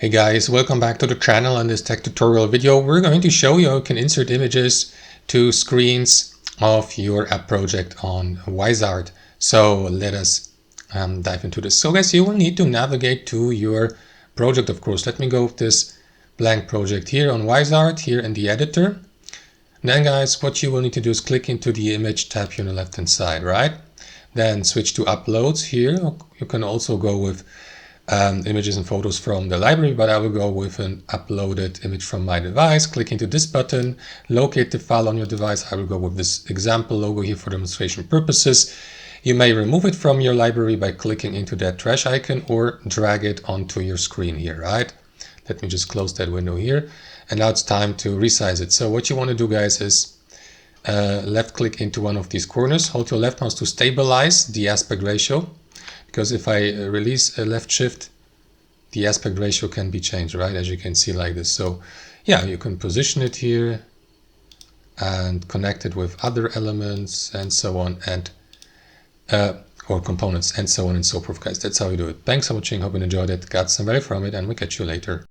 Hey guys, welcome back to the channel. In this tech tutorial video, we're going to show you how you can insert images to screens of your app project on Uizard. So let us dive into this. So guys, you will need to navigate to your project, of course. Let me go with this blank project here on Uizard, here in the editor. And then guys, what you will need to do is click into the image tab here on the left hand side, right? Then switch to uploads here. You can also go with images and photos from the library, but I will go with an uploaded image from my device. Click into this button, locate the file on your device. I will go with this example logo here for demonstration purposes. You may remove it from your library by clicking into that trash icon or drag it onto your screen here, right? Let me just close that window here. And now it's time to resize it. So what you want to do, guys, is left click into one of these corners, hold your left mouse to stabilize the aspect ratio. Because if I release a left shift, the aspect ratio can be changed, right? As you can see like this. So yeah, you can position it here and connect it with other elements and so on, and or components and so on and so forth, guys. That's how you do it. Thanks for watching. Hope you enjoyed it. Got some value from it, and we'll catch you later.